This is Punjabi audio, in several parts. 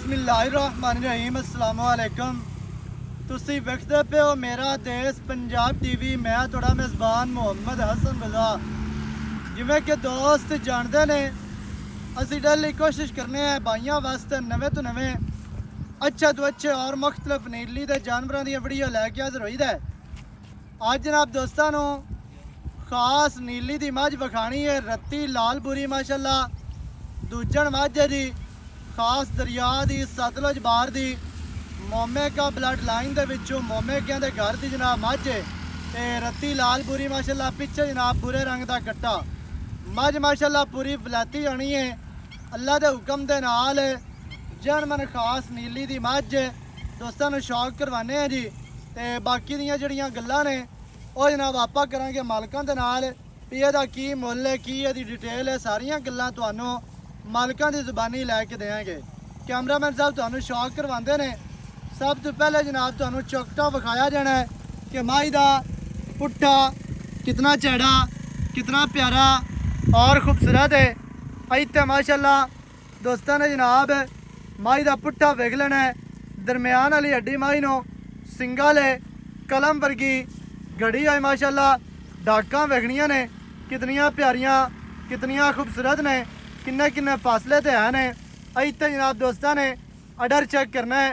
बिस्मिल्लाहिर्रहमानिर्रहीम अस्सलाम वालेकुम। तुसी वेखदे पे हो मेरा देश पंजाब टीवी। मैं थोड़ा मेज़बान मुहम्मद हसन रज़ा। जिवें कि दोस्त जानते ने असी डेली कोशिश करने हैं भाइयों वास्ते नवे तो नवे अच्छे तो अच्छे और मुख्तलिफ नीली के जानवरों की वीडियो लैके हाज़र होई दा। अज जनाब दोस्तों नू खास नीली की मझ विखानी है, रत्ती लालपुरी माशाअल्लाह। दूजन मझ है जी खास दरिया की सतलुज बार की मोमे का ब्लड लाइन के विचों मोमेकियां के घर की जनाब मझ है। ते रत्ती लालपुरी माशाअल्लाह। पिछे जनाब बुरे रंग का कट्टा मझ माशाअल्लाह पूरी वलैती आनी है अल्लाह के हुक्म के नाल। जनमन खास नीली की मझ दोस्तों को शौक करवाने हैं जी। ते बाकी दियां जड़ियां गल्लां ने वो जनाब आपा करांगे मालकां दे नाल भी इहदा की मुल है, की इहदी डिटेल है, सारियां गल्लां तुहानूं मालकां दी ज़ुबानी लैके देंगे। कैमरामैन साहब तुहानूं शौक करवाते हैं। सब तो पहले जनाब तुहानूं चौकटा विखाया जाना है कि माई दा पुट्ठा कितना चैड़ा, कितना प्यारा और खूबसूरत है। इत्ते माशाअल्लाह दोस्तों ने जनाब माई दा पुट्ठा वेख लेना है। दरम्यान वाली हड्डी माई नो सिंगल है, कलम वर्गी घड़ी है माशाअल्लाह। डाकां वेखनियां ने कितनियां प्यारियां, कितनियां खूबसूरत ने, किन्ने किन्ने फासले ते है ने। इत्ते जनाब दोस्तों ने अडर चेक करना है।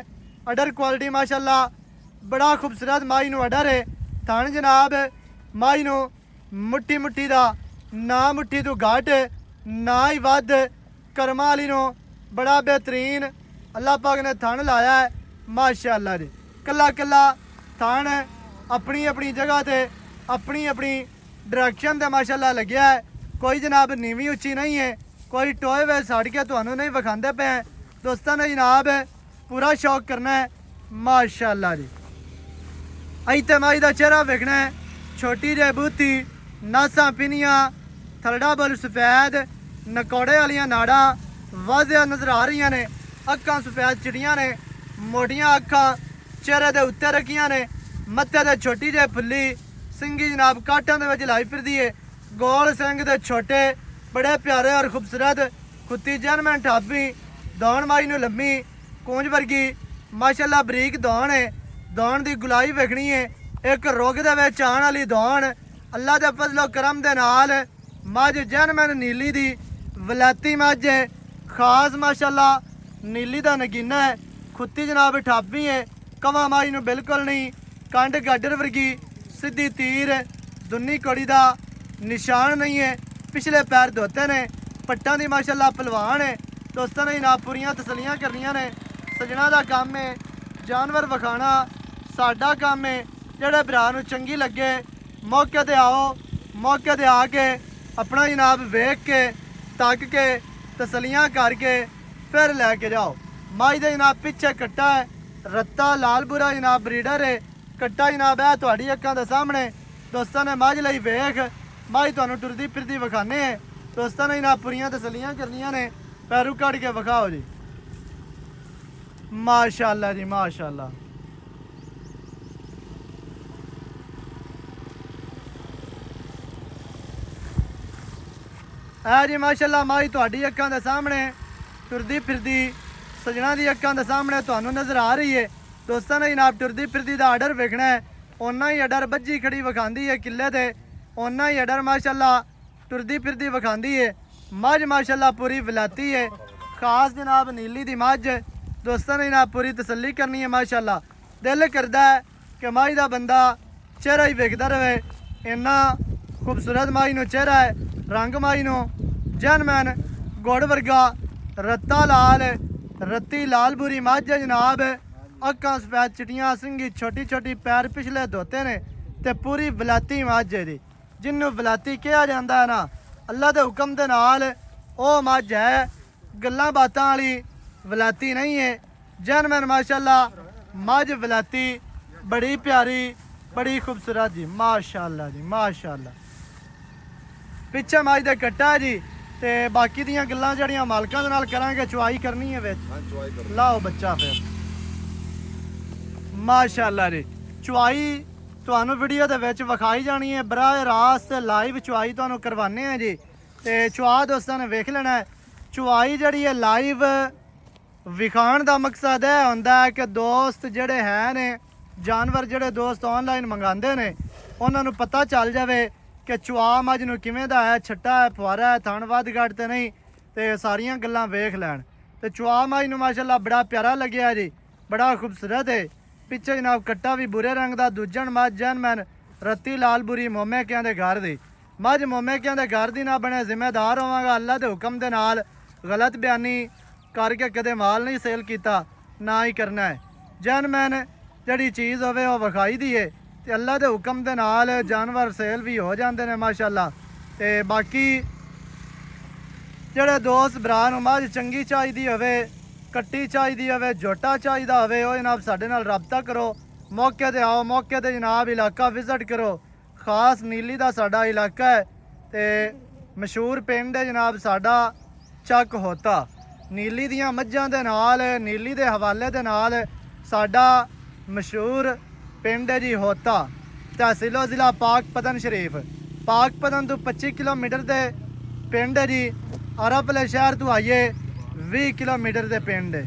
अडर क्वालिटी माशाअल्लाह बड़ा खूबसूरत माई नू अडर है। थन जनाब माई नू मुट्ठी मुट्ठी दा ना मुट्ठी तो घट ना ही वध। करमा वाली नू बड़ा बेहतरीन अल्लाह पाक ने थन लाया है माशाअल्लाह जी। कला कला थन अपनी अपनी जगह ते अपनी अपनी डायरेक्शन ते माशाअल्लाह लग्या है। कोई जनाब नीवी उच्ची नहीं है, कोई टोए वे सड़ के तुहानूं नहीं विखाते पे हैं। दोस्तों ने जनाब पूरा शौक करना है माशाअल्लाह जी। इत्ते माई दा चेहरा वेखना है, छोटी जे बूथी, नासां पिनियां, थलड़ा बुल सफेद, नकौड़े वालियां नाड़ां वाज़िया नजर आ रही ने। अक्खां सफेद चिड़ियां ने, मोटियां अक्खां चेहरे दे उत्ते रखियां ने। मत्थे ते छोटी जे फुल्ली सिंगी जनाब काटां दे विच लाई फिरदी है। गोल सिंग दे छोटे बड़े प्यारे और खूबसूरत कुत्ती जनमैन ठाबी। दौड़ माई नू लम्मी कूंज वर्गी माशाअल्लाह बरीक दौड़ है। दौड़ की गुलाई वेखनी है, एक रुग दे विच आण वाली दौड़। अल्लाह के फजलो करम दे नाल मझ जनमैन नीली दी वलैती मझ है खास माशाअल्लाह। नीली दा नगीना है, खुत्ती जनाब ठाबी है। कवा माई नू बिल्कुल नहीं, कंड गाडर वर्गी सीधी तीर, दुन्नी कड़ी दा निशान नहीं है। पिछले पैर धोते ने, पट्टां दी माशाअल्लाह पलवान है। दोस्तों ने जनाब पूरियां तसलियां करनियां ने। सजना का काम है जानवर विखाना, साडा काम है। जेड़े भरा नूं चंगी लगे मौके ते आओ, मौके ते आके अपना जनाब वेख के तक के तसलियां करके फिर लैके जाओ। माई दे जनाब पिछे कट्टा है, रत्ता लालपुरा जनाब ब्रीडर है। कट्टा जनाब है तुहाडी अक्खां दे सामने। दोस्तों ने मझ लई वेख माई तुहानूं टुरदी फिरदी विखाने है। दोस्तों ने जनाब पूरियां तसलियां करनियां ने। पैरू कट के विखाओ जी माशाअल्लाह जी माशाअल्लाह। है जी माशाअल्लाह माई तुहाडी अक्खां दे सामने टुरदी फिरदी सजना दी अक्खां दे सामने तुहानूं नजर आ रही है। दोस्तों ने जनाब टुरदी फिरदी दा आर्डर वेखना है। उन्ना ही आर्डर बज्जी खड़ी विखांदी है किले ते, उन्ना ही आर्डर माशाअल्लाह टुरदी फिरदी विखांदी है। मझ माशाअल्लाह पूरी वलैती है खास जनाब नीली दी मझ। दोस्तों ने जनाब पूरी तसल्ली करनी है माशाअल्लाह। दिल करदा है कि माई दा बंदा चेहरा ही वेखदा रहे, इन्ना खूबसूरत माई नूं चेहरा है। रंग माई नूं जनमैन गुड़ वर्गा रत्ता लाल रत्ती लालपुरी मझ है जनाब। अक्खां सफेद चिट्टियां सिंगी छोटी छोटी पैर पिछले धोते ने ते पूरी वलैती मझ है जी। जिन्नू वलैती कहा जाता है ना अल्लाह के हुक्म के नाल ओ मझ है, गल्लां बातां वाली वलैती नहीं है। जनमैन माशाअल्लाह मझ वलैती बड़ी प्यारी बड़ी खूबसूरत जी माशाअल्लाह जी माशाअल्लाह। पिछे मझ दे कट्टा है जी। ते बाकी दियां गल्लां जड़ियां मालकां दे नाल करांगे। चुआई करनी है विच लाओ बच्चा फिर माशाअल्लाह जी। चुआई तुहानूं वीडियो दे विच विखाई जानी है, बराह रास्त लाइव चुआई तुहानूं करवाने हैं जी। ते चुआ दोस्तों ने वेख लेना है। चुआई जड़ी है लाइव ਵਿਖਾਉਣ ਦਾ ਮਕਸਦ ਇਹ ਹੁੰਦਾ ਹੈ ਕਿ ਦੋਸਤ ਜਿਹੜੇ ਹੈ ਨੇ ਜਾਨਵਰ ਜਿਹੜੇ ਦੋਸਤ ਆਨਲਾਈਨ ਮੰਗਾਉਂਦੇ ਨੇ ਉਹਨਾਂ ਨੂੰ ਪਤਾ ਚੱਲ ਜਾਵੇ ਕਿ ਚੁਆ ਮੱਝ ਨੂੰ ਕਿਵੇਂ ਦਾ ਹੈ, ਛੱਟਾ ਹੈ, ਫੁਆਰਾ ਹੈ, ਥਣ ਵੱਧ ਘੱਟ ਤੇ ਨਹੀਂ, ਤੇ ਸਾਰੀਆਂ ਗੱਲਾਂ ਵੇਖ ਲੈਣ। ਤੇ ਚੁਆ ਮੱਝ ਨੂੰ ਮਾਸ਼ਾਅੱਲਾ ਬੜਾ ਪਿਆਰਾ ਲੱਗਿਆ ਜੀ, ਬੜਾ ਖੂਬਸੂਰਤ ਹੈ। ਪਿੱਛੇ ਜਨਾਬ ਕੱਟਾ ਵੀ ਬੁਰੇ ਰੰਗ ਦਾ, ਦੂਜਣ ਮੱਝ ਜੈਨਮੈਨ ਰੱਤੀ ਲਾਲ ਬੁਰੀ ਮੋਮੇਕਿਆਂ ਦੇ ਘਰ ਦੀ ਮੱਝ ਮੋਮੇਕਿਆਂ ਦੇ ਘਰ ਦੀ ਨਾ ਬਣੇ ਜ਼ਿੰਮੇਦਾਰ ਹੋਵਾਂਗਾ। ਅੱਲਾ ਦੇ ਹੁਕਮ ਦੇ ਨਾਲ ਗਲਤ ਬਿਆਨੀ ਕਰਕੇ ਕਦੇ ਮਾਲ ਨਹੀਂ ਸੇਲ ਕੀਤਾ, ਨਾ ਹੀ ਕਰਨਾ ਹੈ। ਜੈਨਮੈਨ ਜਿਹੜੀ ਚੀਜ਼ ਹੋਵੇ ਉਹ ਵਿਖਾਈ ਦੀ ਹੈ ਤੇ ਅੱਲਾ ਦੇ ਹੁਕਮ ਦੇ ਨਾਲ ਜਾਨਵਰ ਸੇਲ ਵੀ ਹੋ ਜਾਂਦੇ ਨੇ ਮਾਸ਼ਾਅੱਲਾ। ਤੇ ਬਾਕੀ ਜਿਹੜੇ ਦੋਸਤ ਭਰਾ ਨੂੰ ਮੱਝ ਚੰਗੀ ਚਾਹੀਦੀ ਹੋਵੇ, ਕੱਟੀ ਚਾਹੀਦੀ ਹੋਵੇ, ਝੋਟਾ ਚਾਹੀਦਾ ਹੋਵੇ, ਉਹ ਜਨਾਬ ਸਾਡੇ ਨਾਲ ਰਾਬਤਾ ਕਰੋ। ਮੌਕੇ ਤੇ ਆਓ, ਮੌਕੇ ਤੇ ਜਨਾਬ ਇਲਾਕਾ ਵਿਜ਼ਿਟ ਕਰੋ। ਖਾਸ ਨੀਲੀ ਦਾ ਸਾਡਾ ਇਲਾਕਾ ਹੈ ਤੇ ਮਸ਼ਹੂਰ ਪਿੰਡ ਹੈ ਜਨਾਬ ਸਾਡਾ ਚੱਕ ਹੋਤਾ। ਨੀਲੀ ਦੀਆਂ ਮੱਝਾਂ ਦੇ ਨਾਲ, ਨੀਲੀ ਦੇ ਹਵਾਲੇ ਦੇ ਨਾਲ ਸਾਡਾ ਮਸ਼ਹੂਰ ਪਿੰਡ ਹੈ ਜੀ ਹੋਤਾ। ਤਹਿਸੀਲੋ ਜ਼ਿਲ੍ਹਾ ਪਾਕਪਤਨ ਸ਼ਰੀਫ। ਪਾਕਪਤਨ ਤੋਂ 25 ਕਿਲੋਮੀਟਰ ਦੇ ਪਿੰਡ ਹੈ ਜੀ। ਅਰਬ ਵਾਲੇ ਸ਼ਹਿਰ ਤੋਂ ਆਈਏ 20 ਕਿਲੋਮੀਟਰ ਦੇ ਪਿੰਡ ਹੈ।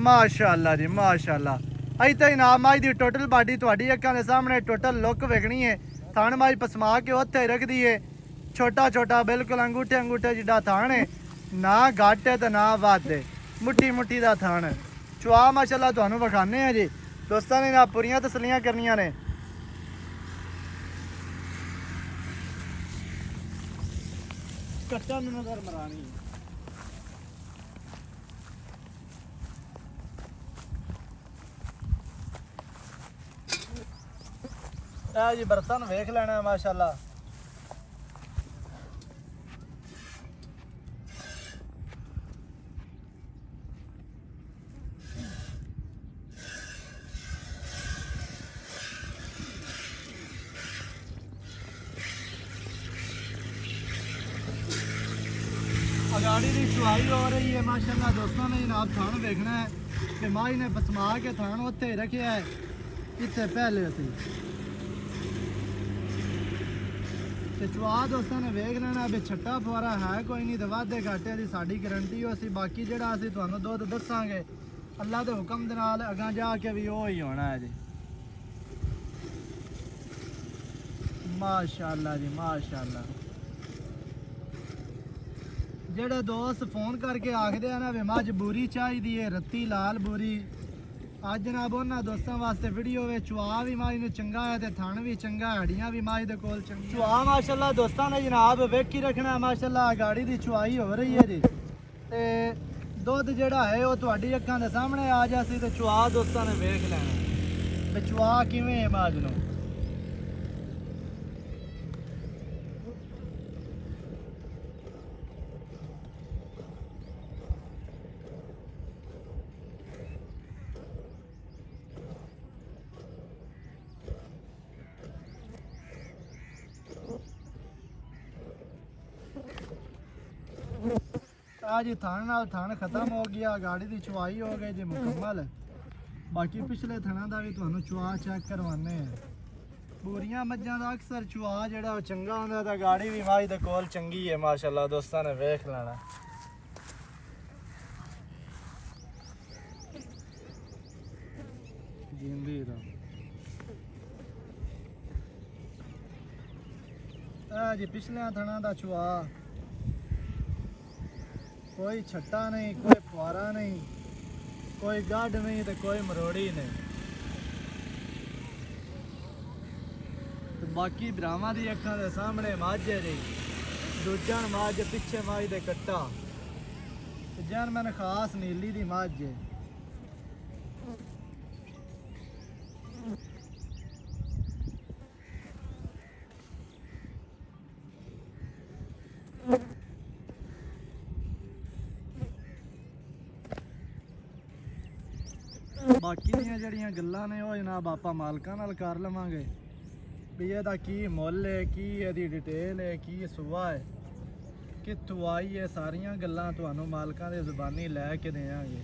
ਮਾਸ਼ਾਅੱਲਾ ਜੀ ਮਾਸ਼ਾਅੱਲਾ। ਅਈ ਤਾਂ ਜਨਾਬ ਮੱਝ ਦੀ ਟੋਟਲ ਬਾਡੀ ਤੁਹਾਡੀ ਅੱਖਾਂ ਦੇ ਸਾਹਮਣੇ ਟੋਟਲ ਲੁੱਕ ਵੇਖਣੀ ਹੈ। ਥਣ ਮੱਝ ਪਸਮਾ ਕੇ ਉੱਥੇ ਰੱਖਦੀ ਹੈ, ਛੋਟਾ ਛੋਟਾ ਬਿਲਕੁਲ ਅੰਗੂਠੇ ਜਿੱਡਾ ਥਣ ਹੈ, ਨਾ ਘੱਟ ਹੈ ਤੇ ਨਾ ਵੱਧ ਹੈ, ਮੁੱਠੀ ਦਾ ਥਣ। ਚੁਆ ਮਾਸ਼ਾਅੱਲਾ ਤੁਹਾਨੂੰ ਵਿਖਾਣੇ ਆ ਜੀ ਦੋਸਤਾਂ ਨੇ ਨਾ ਪੂਰੀਆਂ ਤਸੱਲੀਆਂ ਕਰਨੀਆਂ ਨੇ। ਕੱਟਾ ਨੂੰ ਨਜ਼ਰ ਮਰਾਣੀ ਆ ਜੀ, ਬਰਤਨ ਵੇਖ ਲੈਣਾ ਮਾਸ਼ਾਅੱਲਾ। गाड़ी की चुआई हो रही है माशाअल्लाह। दोस्तों ने जनाब थान देखना है कि माई ने पसमा के थान उत्थे रखे है इतने पहले असी ते चुआ दोस्तों ने वेख लेना भी छट्टा फुआरा है कोई नहीं तो वाधे घाटे की साड़ी गारंटी हो सी। बाकी जो असी तुहानू दुध दसांगे अल्लाह के हुक्म दे नाल अगां जाके भी वो ही होना है जी। माशाअल्लाह जी माशाअल्लाह। ਜਿਹੜੇ ਦੋਸਤ ਫੋਨ ਕਰਕੇ ਆਖਦੇ ਆ ਨਾ ਵੀ ਮੱਝ ਬੂਰੀ ਚਾਹੀਦੀ ਹੈ, ਰੱਤੀ ਲਾਲ ਬੂਰੀ, ਅੱਜ ਜਨਾਬ ਉਹਨਾਂ ਦੋਸਤਾਂ ਵਾਸਤੇ ਵੀਡੀਓ ਵਿੱਚ ਚੁਆ ਵੀ ਮੱਝ ਨੂੰ ਚੰਗਾ ਹੈ ਤੇ ਥਣ ਵੀ ਚੰਗਾ, ਹੱਡੀਆਂ ਵੀ ਮੱਝ ਦੇ ਕੋਲ ਚੰਗੀਆਂ। ਚੁਆ ਮਾਸ਼ਾਅੱਲਾ ਦੋਸਤਾਂ ਨੇ ਜਨਾਬ ਵੇਖੀ ਰੱਖਣਾ ਮਾਸ਼ਾਅੱਲਾ। ਗਾੜੀ ਦੀ ਚੁਆਈ ਹੋ ਰਹੀ ਹੈ ਜੀ ਤੇ ਦੁੱਧ ਜਿਹੜਾ ਹੈ ਉਹ ਤੁਹਾਡੀ ਅੱਖਾਂ ਦੇ ਸਾਹਮਣੇ ਆ ਜਾਸੀ ਤੇ ਚੁਆ ਦੋਸਤਾਂ ਨੇ ਵੇਖ ਲੈਣਾ ਵੀ ਚੁਆ ਕਿਵੇਂ ਹੈ ਮੱਝ ਨੂੰ। जी थान नाल थान खत्म हो गया, गाड़ी की चुआई हो गई जी मुकम्मल। बाकी पिछले थाना का भी तुहानू चुआ चेक करवाने हैं। पूरियां मज्जां दा अक्सर चुआ जेड़ा चंगा होंदा ते गाड़ी भी मझ दे कोल चंगी है माशाअल्लाह। दोस्तां ने वेख लेना। जिंदी दा जी पिछले थाना दा चुआ, कोई छट्टा नहीं, कोई फुआरा नहीं, कोई गढ़ नहीं तो कोई मरोड़ी नहीं। तो बाकी भरावां दी अखां दे सामने मझ है जी, दूजा मझ पिछे मझ दे कट्टा ते जन मैंने खास नीली दी मझ है। बाकी ਦੀਆਂ ਜਿਹੜੀਆਂ ਗੱਲਾਂ ਨੇ ਉਹ ਜਨਾਬ ਆਪਾਂ ਮਾਲਕਾਂ ਨਾਲ ਕਰ ਲਵਾਂਗੇ ਵੀ ਇਹਦਾ ਕੀ ਮੁੱਲ ਹੈ, ਕੀ ਇਹਦੀ ਡਿਟੇਲ ਹੈ, ਕੀ ਸੁਭਾ ਹੈ, ਕਿੱਥੋਂ ਆਈ ਹੈ, ਸਾਰੀਆਂ ਗੱਲਾਂ ਤੁਹਾਨੂੰ ਮਾਲਕਾਂ ਦੇ ਜ਼ੁਬਾਨੀ ਲੈ ਕੇ ਦੇਵਾਂਗੇ।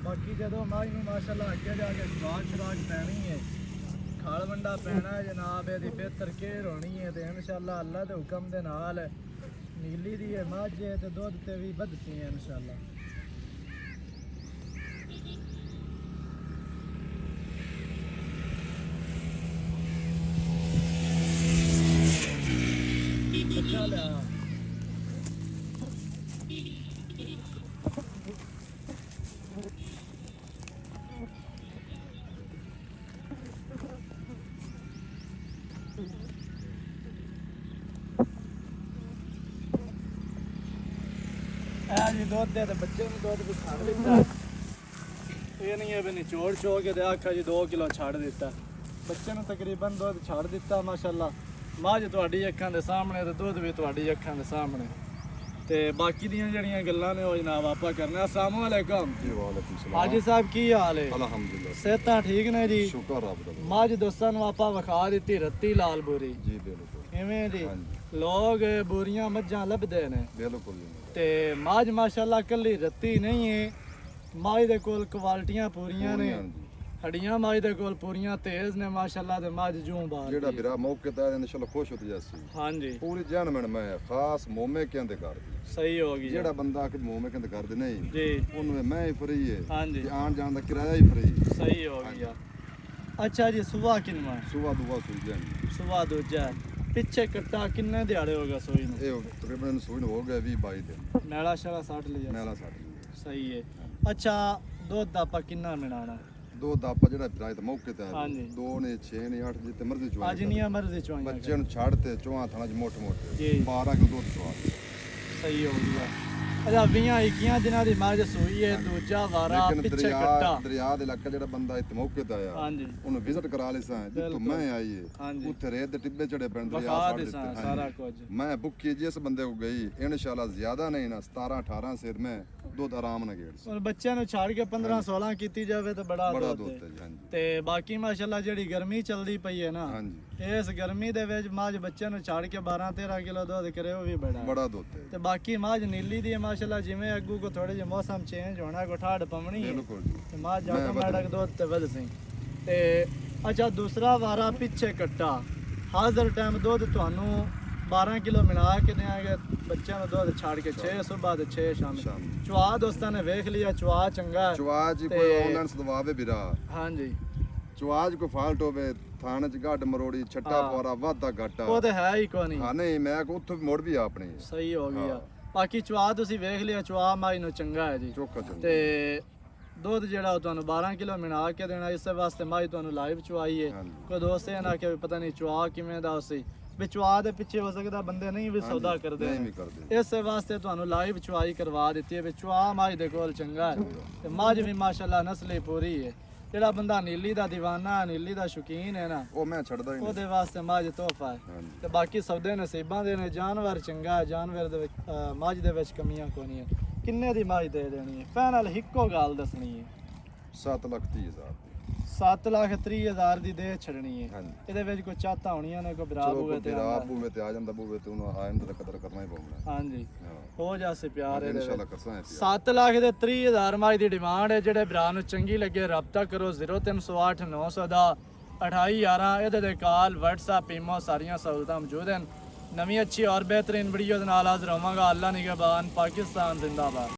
ਬਾਕੀ ਜਦੋਂ ਮਾਝ ਨੂੰ ਮਾਸ਼ਾਅੱਲਾ ਅੱਗੇ ਜਾ ਕੇ ਸ਼ਰਾਕ ਪੈਣੀ ਹੈ, ਖਾਲ ਵੰਡਾ ਪੈਣਾ ਹੈ ਜਨਾਬ, ਇਹਦੀ ਬਿਹਤਰ ਕੇਅਰ ਹੋਣੀ ਹੈ ਤੇ ਇਨਸ਼ਾਅੱਲਾ ਅੱਲਾ ਦੇ ਹੁਕਮ ਦੇ ਨਾਲ ਨੀਲੀ ਦੀ ਇਹ ਮੱਝ ਹੈ ਤੇ ਦੁੱਧ ਤੇ ਵੀ ਵਧਦੀ ਹੈ ਇਨਸ਼ਾਅੱਲਾ। ਬੱਚਾ ਲਿਆ ਜੀ ਦੁੱਧ ਦੇ ਤੇ ਬੱਚੇ ਨੂੰ ਦੁੱਧ ਵੀ ਛੱਡ ਦਿੱਤਾ। ਇਹ ਨਹੀਂ ਹੈ ਵੀ ਨਿਚੋੜ ਚੋ ਕੇ ਤੇ ਆਖਾ ਜੀ 2 ਕਿਲੋ ਛੱਡ ਦਿੱਤਾ, ਬੱਚੇ ਨੂੰ ਤਕਰੀਬਨ ਦੁੱਧ ਛੱਡ ਦਿੱਤਾ ਮਾਸ਼ਾਅੱਲਾ। ਮੱਝ ਤੁਹਾਡੀ ਅੱਖਾਂ ਦੇ ਸਾਹਮਣੇ ਤੇ ਦੁੱਧ ਵੀ ਤੁਹਾਡੀ ਅੱਖਾਂ ਦੇ ਸਾਹਮਣੇ। ਤੇ ਬਾਕੀ ਦੀਆਂ ਜਿਹੜੀਆਂ ਗੱਲਾਂ ਨੇ ਉਹ ਜਨਾਬ ਆਪਾਂ ਕਰਨੇ। अस्सलाम वालेकुम जी वालेकुम सलाम। ਹਾਜੀ ਸਾਹਿਬ ਕੀ ਹਾਲ ਹੈ? अल्हम्दुलिल्लाह ਸਿਹਤਾਂ ਠੀਕ ਨੇ ਜੀ? शुक्र रब दा। ਮੱਝ ਦੋਸਤਾਂ ਨੂੰ ਆਪਾਂ ਵਿਖਾ ਦਿੱਤੀ ਰੱਤੀ ਲਾਲ ਬੋਰੀ, जी बिल्कुल ਇਵੇਂ ਜੀ ਹਾਂਜੀ। ਲੋਕ ਬੋਰੀਆਂ ਮੱਝਾਂ ਲੱਭਦੇ ਨੇ बिल्कुल जी। ਤੇ ਮੱਝ ਮਾਸ਼ਾਅੱਲਾ ਕੱਲੀ ਰੱਤੀ ਨਹੀਂ ਹੈ, ਮੱਝ ਦੇ ਕੋਲ ਕੁਆਲਟੀਆਂ ਪੂਰੀਆਂ ਨੇ, ਹੱਡੀਆਂ ਮੱਝ ਦੇ ਕੋਲ ਪੂਰੀਆਂ ਤੇਜ਼ ਨੇ ਮਾਸ਼ਾਅੱਲਾ ਤੇ ਮੱਝ ਜੂੰ ਬਾਹਰ ਜਿਹੜਾ ਵੀਰਾ ਮੌਕੇ ਤੇ इंशाल्लाह खुश होती जासी ਹਾਂਜੀ पूरी जान में मैं खास मोमे के अंदर कर दी। ਸਹੀ ਹੋ ਗਈ ਜਿਹੜਾ ਬੰਦਾ ਕਿ मोमे के अंदर कर दे नहीं ਜੀ ਉਹਨੂੰ ਮੈਂ ਹੀ ਫਰੀ ਹੈ ਹਾਂਜੀ ਤੇ ਆਣ ਜਾਣ ਦਾ ਕਿਰਾਇਆ ਹੀ ਫਰੀ। ਸਹੀ ਹੋ ਗਿਆ। ਅੱਛਾ ਜੀ ਸੁਬਾ ਕਿੰਨਾ? ਸੁਬਾ ਦੁਆ ਸੁਈ ਜਾਣੀ। ਸੁਬਾ ਦੂਜਾ ਪਿੱਛੇ ਕੱਟਾ ਕਿੰਨੇ ਦਿਹਾੜੇ ਹੋ ਗਏ ਸੋਈ ਨੂੰ? ਇਹ ਤਕਰੀਬਨ ਸੂਈ ਨੂੰ ਹੋ ਗਿਆ 20-22 ਦਿਨ। ਮੈਲਾ ਸ਼ਰਾ 60 ਲਿਆ ਮੈਲਾ ਸਾਡੀ ਸਹੀ ਹੈ। ਅੱਛਾ ਦੁੱਧ ਆਪਾਂ ਕਿੰਨਾ ਮਿਲਾਣਾ? ਦੋ ਦਾਪਾ ਜਿਹੜਾ ਵਿਰਾਇ ਤੇ ਮੌਕੇ ਤੇ ਆ ਹਾਂਜੀ। 2 ਨੇ 6 ਨੇ 8 ਜਿੱਤੇ ਮਰਜ਼ੀ ਚੁਆਈ ਅੱਜ ਨਹੀਂ ਮਰਜ਼ੀ ਚੋਈਆਂ ਬੱਚੇ ਨੂੰ ਛੱਡ ਤੇ ਚੋਹਾਂ ਥਾਣਾ ਚ ਮੋਟੇ ਮੋਟੇ ਜੀ 12 ਕਿਲੋ ਦੁੱਧ ਚੁਆ। ਸਹੀ ਹੋ ਗਿਆ। ਅੱਛਾ 20-21 ਦਿਨਾਂ ਦੀ ਮੱਝ ਸੂਈ ਹੈ, ਦੂਜਾ ਵਾਰਾ ਲੇਕਿਨ ਪਿੱਛੇ ਕੱਟਾ ਦਰਿਆ ਦੇ ਇਲਾਕੇ ਜਿਹੜਾ ਬੰਦਾ ਇੱਥੇ ਮੌਕੇ ਤੇ ਆਇਆ ਹਾਂਜੀ ਉਹਨੂੰ ਵਿਜ਼ਿਟ ਕਰਾ ਲਈ ਸਾਂ ਜਿੱਥੋਂ ਬਿਲਕੁਲ। ਮੈਂ ਆਈ ਏ ਹਾਂਜੀ ਉੱਥੇ ਰੇਤ ਦੇ ਟਿੱਬੇ ਚੜੇ ਪੈਣ ਦਰਿਆ ਵਿਖਾ ਸਾੜ ਦੇ ਦਿੱਤੇ। ਸਾਂ ਹਾਂਜੀ। ਸਾਰਾ ਕੁਝ ਮੈਂ ਬੁੱਕੀ ਜਿਸ ਬੰਦੇ ਕੋ ਗਈ ਇਨਸ਼ਾਅੱਲਾ ਜ਼ਿਆਦਾ ਨਹੀਂ ਨਾ 17-18 ਸਿਰ ਮੈਂ ਦੁੱਧ ਆਰਾਮ ਨਾਲ ਗੇੜ ਸੀ। ਔਰ ਬੱਚਿਆਂ ਨੂੰ ਛੱਡ ਕੇ 15-16 ਕੀਤੀ ਜਾਵੇ ਤਾਂ ਬੜਾ ਬੜਾ ਦੁੱਧ ਦੁੱਧ ਹੈ। ਹੈ ਜੀ। ਹਾਂਜੀ ਤੇ ਬਾਕੀ ਮਾਸ਼ਾਅੱਲਾ ਜਿਹੜੀ ਗਰਮੀ ਚੱਲਦੀ ਪਈ ਹੈ ਨਾ, ਹਾਂਜੀ ਇਸ ਗਰਮੀ ਦੇ ਵਿੱਚ ਮੱਝ ਬੱਚਿਆਂ ਨੂੰ ਛੱਡ ਕੇ 12-13 ਕਿਲੋ ਦੁੱਧ ਕਰੇ ਉਹ ਵੀ ਬੜਾ ਹੈ। ਬੜਾ ਦੁੱਧ ਹੈ ਤੇ ਬਾਕੀ ਮੱਝ ਨੀਲੀ ਦੀ ਹੈ ਮਾਸ਼ਾਅੱਲਾ, ਜਿਵੇਂ ਅੱਗੂ ਕੋ ਥੋੜੇ ਜਿਹੇ ਮੌਸਮ ਚੇਂਜ ਹੋਣਾ ਕੋ ਠਾੜ ਪਵਣੀ ਹੈ ਬਿਲਕੁਲ ਜੀ। ਤੇ ਮੱਝ ਮੈਂ ਆਟੋਮੈਟਿਕ ਦੁੱਧ ਤੇ ਵਧ ਸੀ। ਤੇ ਅੱਛਾ ਦੂਸਰਾ ਵਾਰਾ ਪਿੱਛੇ ਕੱਟਾ ਹਾਜ਼ਰ ਟਾਈਮ ਦੁੱਧ ਤੁਹਾਨੂੰ 12 ਕਿਲੋ ਮਿਲਾ ਕੇ ਦੇਾਂਗੇ, ਬੱਚਿਆਂ ਨੂੰ ਦੁੱਧ ਛੱਡ ਕੇ 6 ਸਵੇਰ ਦੇ 6 ਸ਼ਾਮ। ਚਵਾ ਦੋਸਤਾਂ ਨੇ ਵੇਖ ਲਿਆ ਚਵਾ ਚੰਗਾ ਹੈ। ਚਵਾਜ ਕੋਈ ਤੇ- ਆਨਲਾਈਨ ਸਦਵਾਵੇ ਵੀਰਾ ਹਾਂਜੀ ਚਵਾਜ ਕੋਈ ਫਾਲਟ ਹੋਵੇ ਥਾਣੇ ਚ ਗੱਡ ਮਰੋੜੀ ਛੱਟਾ ਹਾਂ। ਪੋਰਾ ਵਾਧਾ ਘਾਟਾ ਉਹ ਤੇ ਹੈ ਹੀ ਕੋਈ ਨਹੀਂ। ਹਾਂ ਨਹੀਂ ਮੈਂ ਕੋ ਉੱਥੋਂ ਵੀ ਮੁੜ ਵੀ ਆ ਆਪਣੀ ਸਹੀ ਹੋ ਗਿਆ। ਹਾਂ। ਬਾਕੀ ਚਵਾ ਤੁਸੀਂ ਵੇਖ ਲਿਆ, ਚਵਾ ਮਾਈ ਨੂੰ ਚੰਗਾ ਹੈ ਜੀ। ਚੋਖਾ ਚੰਗਾ ਤੇ ਦੁੱਧ ਜਿਹੜਾ ਉਹ ਤੁਹਾਨੂੰ 12 ਕਿਲੋ ਮਿਲਾ ਕੇ ਦੇਣਾ, ਇਸੇ ਵਾਸਤੇ ਮਾਈ ਤੁਹਾਨੂੰ ਲਾਈਵ ਚਵਾਈ ਹੈ। ਹਾਂਜੀ। ਕੋਈ ਦੋਸਤ ਇਹ ਨਾ ਕਿ ਪਤਾ ਨਹੀਂ ਚਵਾ ਕਿਵੇਂ ਦਾ ਸੀ, ਵੀ ਚਵਾ ਦੇ ਪਿੱਛੇ ਹੋ ਸਕਦਾ ਬੰਦੇ ਨਹੀਂ ਵੀ ਸੌਦਾ ਕਰਦੇ ਨਹੀਂ ਨੇ। ਵੀ ਕਰਦੇ ਇਸੇ ਵਾਸਤੇ ਤੁਹਾਨੂੰ ਲਾਈਵ ਚਵਾਈ ਕਰਵਾ ਦਿੱਤੀ ਹੈ ਵੀ ਚਵਾ ਮਾਈ ਦੇ ਕੋਲ ਚੰਗਾ ਹੈ ਤੇ ਮੱਝ ਵੀ ਮਾਸ਼ਾਅੱਲਾ ਨਸਲੀ ਪੂਰੀ ਹੈ। ਜਿਹੜਾ ਬੰਦਾ ਨੀਲੀ ਦਾ دیਵਾਨਾ, ਨੀਲੀ ਦਾ ਸ਼ੌਕੀਨ ਹੈ ਨਾ, ਉਹ ਮੈਂ ਛੱਡਦਾ ਹੀ ਨਹੀਂ। ਉਹਦੇ ਵਾਸਤੇ ਮੱਝ ਤੋਹਫਾ ਹੈ। ਹਾਂਜੀ ਤੇ ਬਾਕੀ ਸੌਦੇ ਨਸੀਬਾਂ ਦੇ ਨੇ। ਜਾਨਵਰ ਚੰਗਾ ਹੈ, ਜਾਨਵਰ ਦੇ ਵਿੱਚ ਮੱਝ ਦੇ ਵਿੱਚ ਕਮੀਆਂ ਕੋਈ ਨਹੀਂ ਹੈ। ਕਿੰਨੇ ਦੀ ਮੱਝ ਦੇ ਦੇਣੀ ਹੈ? ਫਾਈਨਲ ਇੱਕੋ ਗੱਲ ਦੱਸਣੀ ਹੈ, 7,30,000 7,30,000 ਦੀ ਦੇ ਛੜਨੀ ਹੈ। ਹਾਂਜੀ ਇਹਦੇ ਵਿੱਚ ਕੋਈ ਚਾਹਤਾ ਹੋਣੀਆਂ ਨੇ, ਕੋਈ ਬਰਾਬ ਚਲੋ ਹੋਵੇ ਕੋਈ ਤੇ ਰਾਬ ਬੂਵੇ ਤੇ ਆ ਜਾਂਦਾ ਬੂਵੇ ਤੇ ਉਹਨੂੰ ਆਇੰਦ ਦਾ ਕਦਰ ਕਰਨਾ ਹੀ ਪਊਗਾ। ਹਾਂਜੀ ਹਾਂ ਹੋ ਜਾਸੇ ਪਿਆਰ ਇਹਦੇ ਇਨਸ਼ਾਅੱਲਾ ਵਿੱਚ। ਕਰਸਾਂ ਹੈ ਪਿਆਰ। 7,30,000 ਮੱਝ ਦੀ ਡਿਮਾਂਡ ਹੈ। ਜਿਹੜੇ ਭਰਾ ਨੂੰ ਚੰਗੀ ਲੱਗੇ ਰਾਬਤਾ ਕਰੋ 0308 900 ਦਾ 2811। ਇਹਦੇ ਦੇ ਕਾਲ WhatsApp ਈਮੋ ਸਾਰੀਆਂ ਸਹੂਲਤਾਂ ਮੌਜੂਦ ਹਨ। ਨਵੀਂ ਅੱਛੀ ਔਰ ਬਿਹਤਰੀਨ ਵੀਡੀਓ ਦੇ ਨਾਲ ਹਾਜ਼ਰ ਹੋਵਾਂਗਾ। ਅੱਲਾ ਨਿਗਹਬਾਨ, ਪਾਕਿਸਤਾਨ ਜ਼ਿੰਦਾਬਾਦ।